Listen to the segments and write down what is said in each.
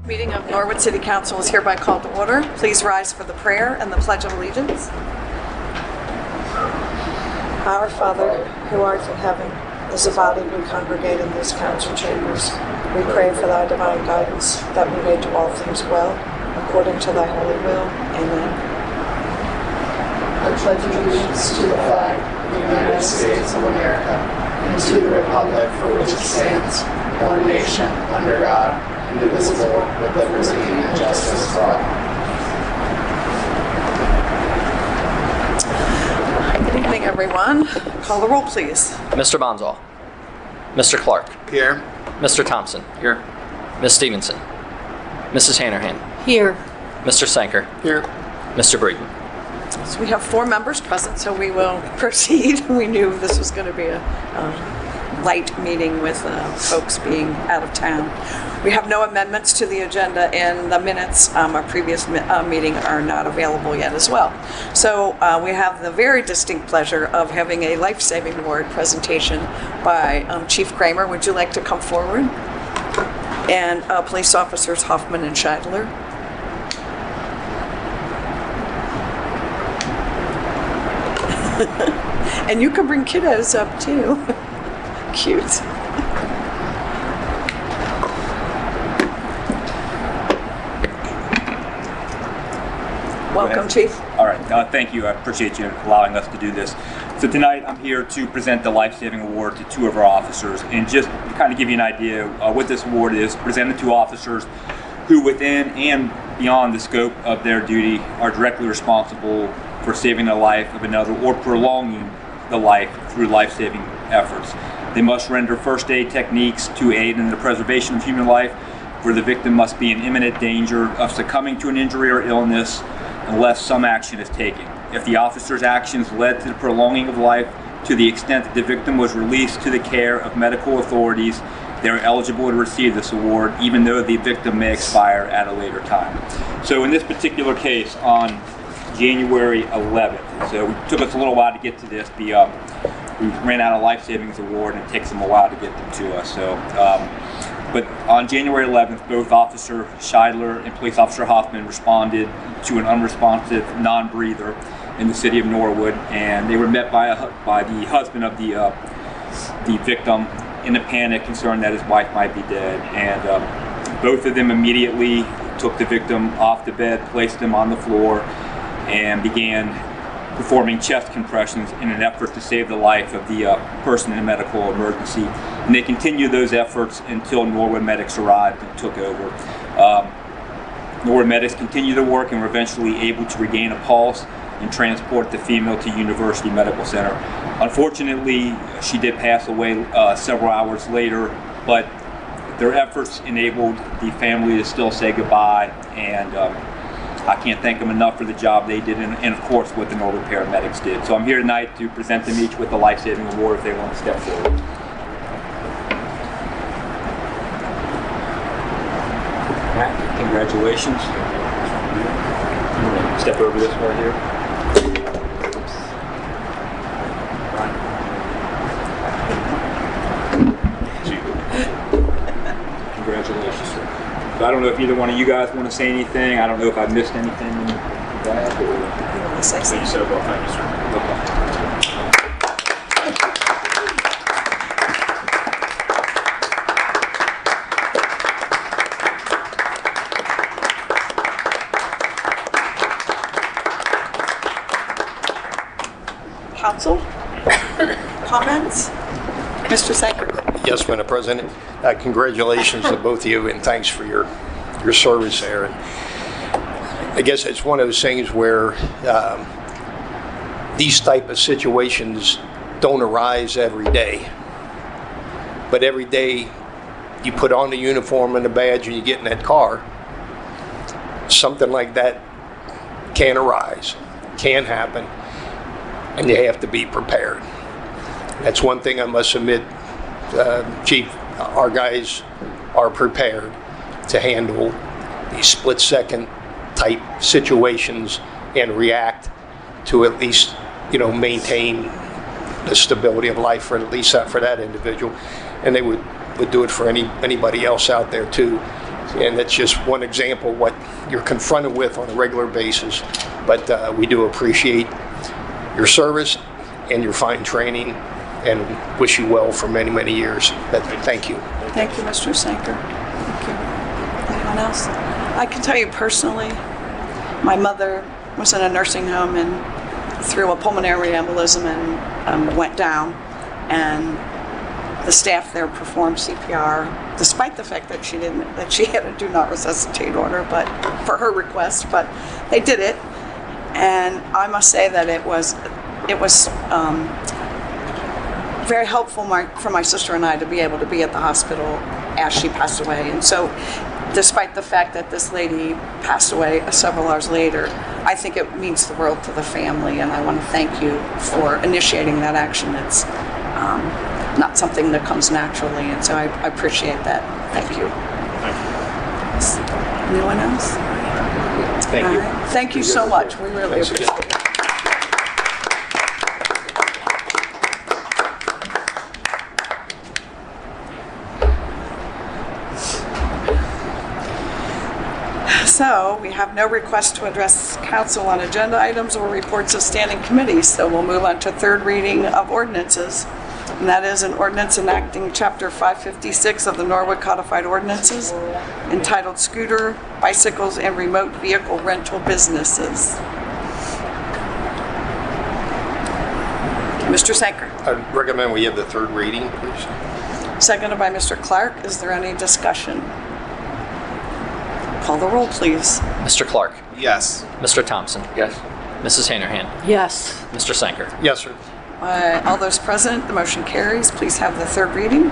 Meeting of Norwood City Council is hereby called to order. Please rise for the prayer and the Pledge of Allegiance. Our Father, who art in heaven, as a body we congregate in these council chambers. We pray for thy divine guidance, that we may do all things well, according to thy holy will. Amen. I pledge allegiance to the flag of the United States of America and to the republic for which it stands, one nation, under God, indivisible, with liberty and justice for all. Good evening, everyone. Call the roll, please. Mr. Bonzall. Mr. Clark. Here. Mr. Thompson. Here. Ms. Stevenson. Mrs. Hanrahan. Here. Mr. Sanker. Here. Mr. Breeden. So we have 4 members present, so we will proceed. We knew this was going to be a light meeting with folks being out of town. We have no amendments to the agenda, and the minutes our previous meeting are not available yet as well. So we have the very distinct pleasure of having a life-saving award presentation by Chief Kramer. Would you like to come forward? And police officers Hoffman and Scheidler. And you can bring kiddos up too. Cute. Welcome, Chief. All right, thank you. I appreciate you allowing us to do this. So tonight I'm here to present the Life-Saving Award to 2 of our officers, and just to kind of give you an idea what this award is, presented to officers who within and beyond the scope of their duty are directly responsible for saving the life of another or prolonging the life through life-saving efforts. They must render first aid techniques to aid in the preservation of human life, where the victim must be in imminent danger of succumbing to an injury or illness unless some action is taken. If the officer's actions led to the prolonging of life to the extent that the victim was released to the care of medical authorities, they are eligible to receive this award, even though the victim may expire at a later time. So in this particular case, on January 11th, so it took us a little while to get to this. We ran out of Life Savings Award, and it takes them a while to get them to us. So, but on January 11th, both Officer Scheidler and Police Officer Hoffman responded to an unresponsive non-breather in the city of Norwood, and they were met by the husband of the victim in a panic, concerned that his wife might be dead. And both of them immediately took the victim off the bed, placed him on the floor, and began performing chest compressions in an effort to save the life of the person in a medical emergency. And they continued those efforts until Norwood medics arrived and took over. Norwood medics continued their work and were eventually able to regain a pulse and transport the female to University Medical Center. Unfortunately, she did pass away several hours later, but their efforts enabled the family to still say goodbye, and I can't thank them enough for the job they did, and of course what the Norwood paramedics did. So I'm here tonight to present them each with the Life-Saving Award if they want to step forward. Matt, congratulations. Step over this right here. Congratulations, sir. So I don't know if either one of you guys want to say anything. I don't know if I missed anything. You want to say something? You said well, thank you, sir. Council? Comments? Mr. Sanker. Yes, Madam President. Congratulations to both of you, and thanks for your service there. And I guess it's one of those things where these type of situations don't arise every day. But every day you put on the uniform and the badge and you get in that car, something like that can arise, can happen, and you have to be prepared. That's one thing I must admit, Chief, our guys are prepared to handle these split-second type situations and react to at least, maintain the stability of life for at least for that individual. And they would do it for anybody else out there too. And that's just one example of what you're confronted with on a regular basis. But we do appreciate your service and your fine training and wish you well for many, many years. But thank you. Thank you, Mr. Sanker. Thank you. Anyone else? I can tell you personally, my mother was in a nursing home and through a pulmonary embolism and went down, and the staff there performed CPR, despite the fact that she had a do not resuscitate order, but for her request, but they did it, and I must say that it was very helpful for my sister and I to be able to be at the hospital as she passed away. And so, despite the fact that this lady passed away several hours later, I think it means the world to the family, and I want to thank you for initiating that action. It's not something that comes naturally, and so I appreciate that. Thank you. Anyone else? Thank you. Thank you so much. We really appreciate it. So we have no request to address council on agenda items or reports of standing committees. So we'll move on to third reading of ordinances. And that is an ordinance enacting Chapter 556 of the Norwood Codified Ordinances entitled Scooter, Bicycles, and Remote Vehicle Rental Businesses. Mr. Sanker. I recommend we have the third reading, please. Seconded by Mr. Clark. Is there any discussion? Call the roll, please. Mr. Clark. Yes. Mr. Thompson. Yes. Mrs. Hanrahan. Yes. Mr. Sanker. Yes, sir. All those present, the motion carries. Please have the third reading.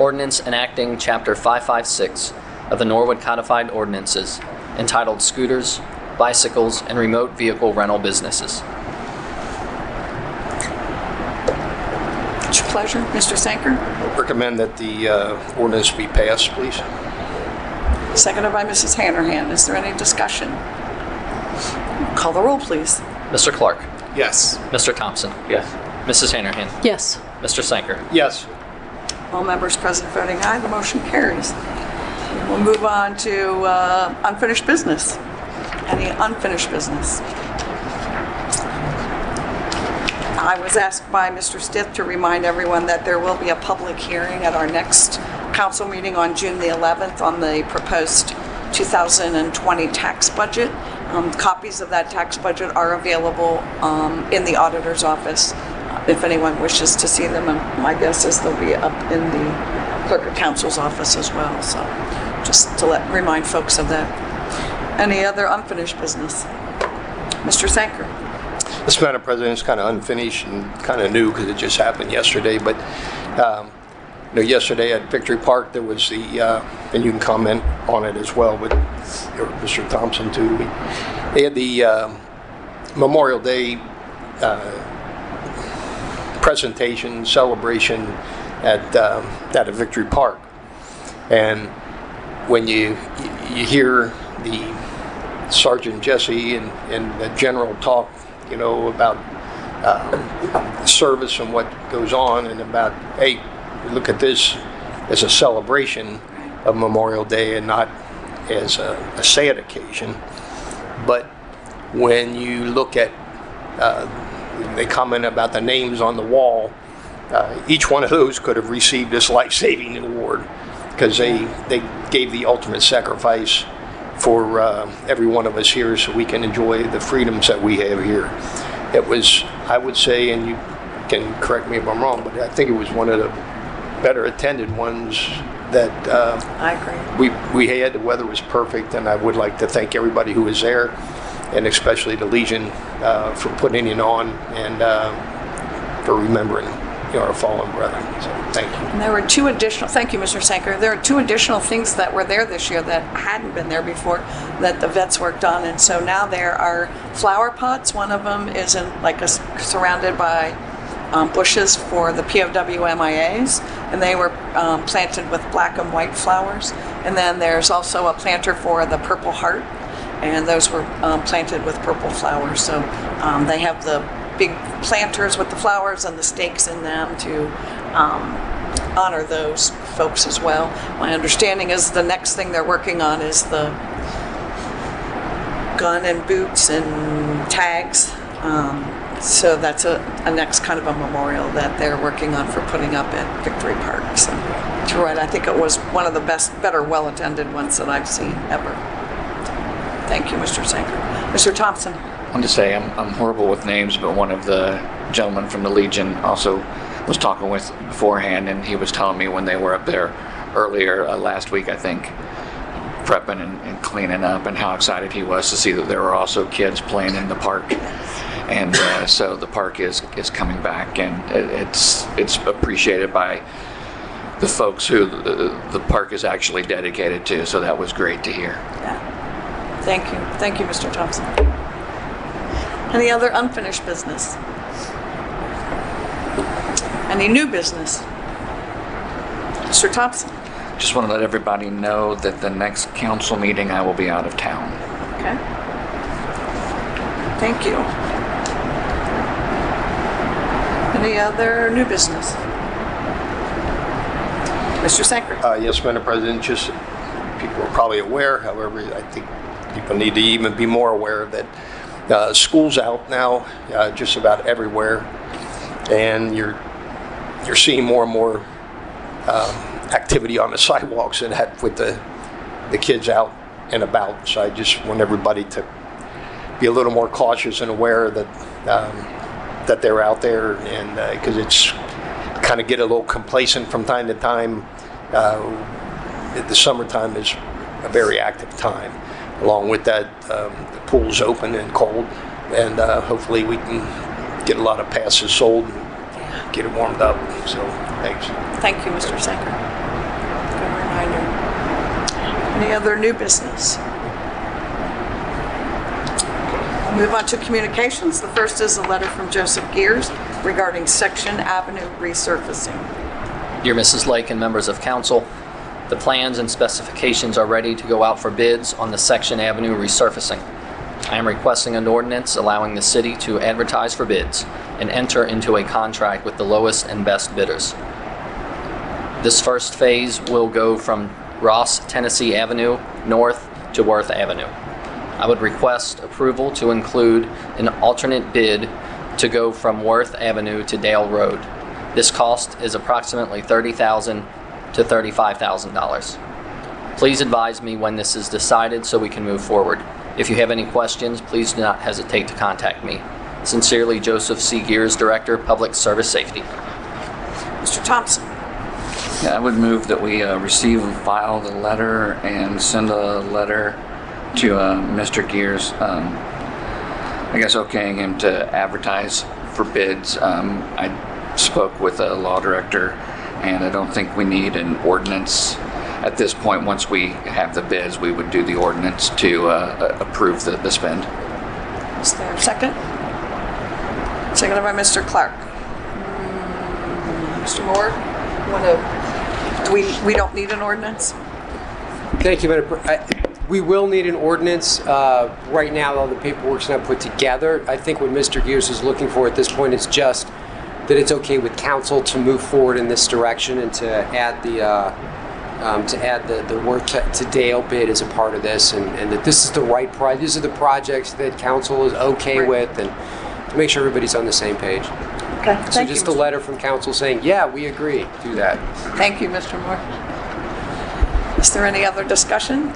Ordinance enacting Chapter 556 of the Norwood Codified Ordinances entitled Scooters, Bicycles, and Remote Vehicle Rental Businesses. It's your pleasure. Mr. Sanker. Recommend that the ordinance be passed, please. Seconded by Mrs. Hanrahan. Is there any discussion? Call the roll, please. Mr. Clark. Yes. Mr. Thompson. Yes. Mrs. Hanrahan. Yes. Mr. Sanker. Yes. All members present voting aye. The motion carries. We'll move on to unfinished business. Any unfinished business? I was asked by Mr. Stith to remind everyone that there will be a public hearing at our next council meeting on June the 11th on the proposed 2020 tax budget. Copies of that tax budget are available in the auditor's office if anyone wishes to see them. And my guess is they'll be up in the clerk of council's office as well. So just to remind folks of that. Any other unfinished business? Mr. Sanker. This, Madam President, is kind of unfinished and kind of new because it just happened yesterday. But yesterday at Victory Park there was the, and you can comment on it as well, but Mr. Thompson too. They had the Memorial Day presentation celebration at a Victory Park, and when you hear the Sergeant Jesse and the general talk, about service and what goes on, and about, hey, look at this as a celebration of Memorial Day and not as a sad occasion. But when you look at, they comment about the names on the wall, each one of those could have received this life-saving award because they gave the ultimate sacrifice for every one of us here so we can enjoy the freedoms that we have here. It was, I would say, and you can correct me if I'm wrong, but I think it was one of the better attended ones that I agree. we had. The weather was perfect, and I would like to thank everybody who was there, and especially the Legion for putting it on and for remembering our fallen brethren. So thank you. And there were two additional, thank you, Mr. Sanker. There are two additional things that were there this year that hadn't been there before that the vets worked on. And so now there are flower pots. One of them is surrounded by bushes for the POW MIAs, and they were planted with black and white flowers. And then there's also a planter for the Purple Heart, and those were planted with purple flowers. So they have the big planters with the flowers and the stakes in them to honor those folks as well. My understanding is the next thing they're working on is the gun and boots and tags. So that's a next kind of a memorial that they're working on for putting up at Victory Park. So you're right, I think it was one of the better well-attended ones that I've seen ever. Thank you, Mr. Sanker. Mr. Thompson. I want to say I'm horrible with names, but one of the gentlemen from the Legion also was talking with beforehand, and he was telling me when they were up there earlier last week, I think, prepping and cleaning up, and how excited he was to see that there were also kids playing in the park. And so the park is coming back, and it's appreciated by the folks who the park is actually dedicated to. So that was great to hear. Yeah. Thank you, Mr. Thompson. Any other unfinished business? Any new business? Mr. Thompson. Just want to let everybody know that the next council meeting I will be out of town. Okay. Thank you. Any other new business? Mr. Sanker. Yes, Madam President, just people are probably aware, however, I think people need to even be more aware that school's out now just about everywhere, and you're seeing more and more activity on the sidewalks and that with the kids out and about. So I just want everybody to be a little more cautious and aware that that they're out there, and because it's kind of get a little complacent from time to time. The summertime is a very active time. Along with that, the pool's open and cold, and hopefully we can get a lot of passes sold and get it warmed up. So thanks. Thank you, Mr. Sanker. Good reminder. Any other new business? We'll move on to communications. The first is a letter from Joseph Gears regarding Section Avenue resurfacing. Dear Mrs. Lake and members of council, the plans and specifications are ready to go out for bids on the Section Avenue resurfacing. I am requesting an ordinance allowing the city to advertise for bids and enter into a contract with the lowest and best bidders. This first phase will go from Ross Tennessee Avenue north to Worth Avenue. I would request approval to include an alternate bid to go from Worth Avenue to Dale Road. This cost is approximately $30,000 to $35,000. Please advise me when this is decided so we can move forward. If you have any questions, please do not hesitate to contact me. Sincerely, Joseph C. Gears, Director, Public Service Safety. Mr. Thompson. Yeah, I would move that we receive and file the letter and send a letter to Mr. Gears, I guess okaying him to advertise for bids. I spoke with a law director, and I don't think we need an ordinance at this point. Once we have the bids, we would do the ordinance to approve the spend. Is there a second? Seconded by Mr. Clark. Mr. Moore, we don't need an ordinance? Thank you, Madam President. We will need an ordinance. Right now, all the paperwork's not put together. I think what Mr. Gears is looking for at this point is just that it's okay with council to move forward in this direction and to add the Worth to Dale bid as a part of this, and that this is the right price. These are the projects that council is okay with, and to make sure everybody's on the same page. Okay, So thank just you. a letter from council saying, yeah, we agree, do that. Thank you, Mr. Moore. Is there any other discussion?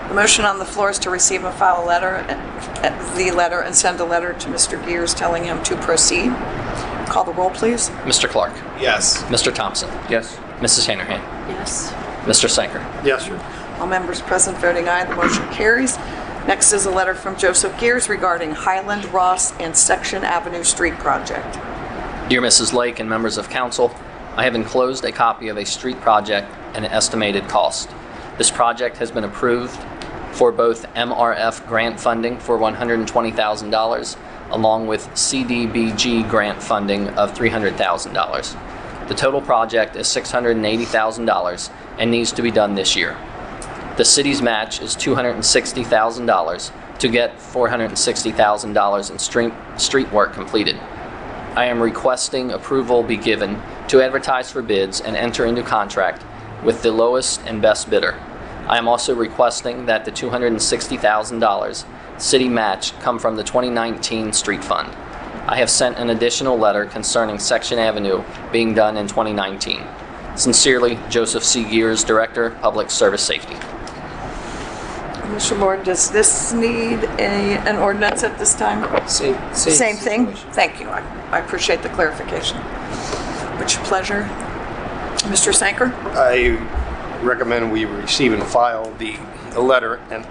The motion on the floor is to receive and file the letter and send a letter to Mr. Gears telling him to proceed. Call the roll, please. Mr. Clark. Yes. Mr. Thompson. Yes. Mrs. Hannerhan. Yes. Mr. Sanker. Yes, sir. All members present voting aye, the motion carries. Next is a letter from Joseph Gears regarding Highland, Ross, and Section Avenue Street project. Dear Mrs. Lake and members of council, I have enclosed a copy of a street project and an estimated cost. This project has been approved for both MRF grant funding for $120,000 along with CDBG grant funding of $300,000. The total project is $680,000 and needs to be done this year. The city's match is $260,000 to get $460,000 in street work completed. I am requesting approval be given to advertise for bids and enter into contract with the lowest and best bidder. I am also requesting that the $260,000 city match come from the 2019 street fund. I have sent an additional letter concerning Section Avenue being done in 2019. Sincerely, Joseph C. Gears, Director, Public Service Safety. Mr. Moore, does this need an ordinance at this time? Same Same thing? situation. Thank you. I appreciate the clarification. What's your pleasure? Mr. Sanker? I recommend we receive and file the letter and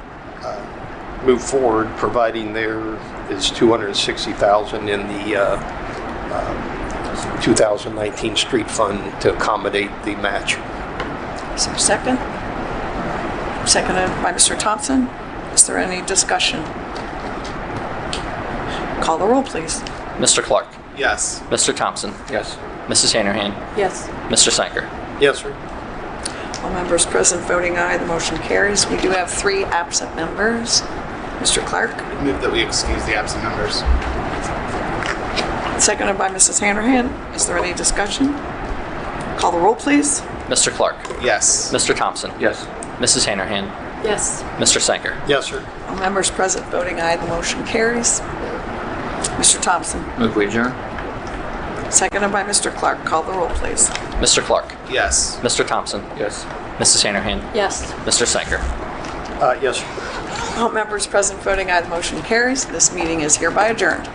move forward, providing there is $260,000 in the 2019 street fund to accommodate the match. Is there a second? Seconded by Mr. Thompson. Is there any discussion? Call the roll, please. Mr. Clark. Yes. Mr. Thompson. Yes. Mrs. Hanrahan. Yes. Mr. Sanker. Yes, sir. All members present voting aye, the motion carries. We do have 3 absent members. Mr. Clark, Move that we excuse the absent members. seconded by Mrs. Hanrahan. Is there any discussion? Call the roll, please. Mr. Clark. Yes. Mr. Thompson. Yes. Mrs. Hanrahan. Yes. Mr. Sanker. Yes, sir. All members present voting aye, the motion carries. Mr. Thompson, Move we adjourn? seconded by Mr. Clark. Call the roll, please. Mr. Clark. Yes. Mr. Thompson. Yes. Mrs. Hanrahan. Yes. Mr. Sanker. Yes, sir. All members present voting aye, the motion carries. This meeting is hereby adjourned.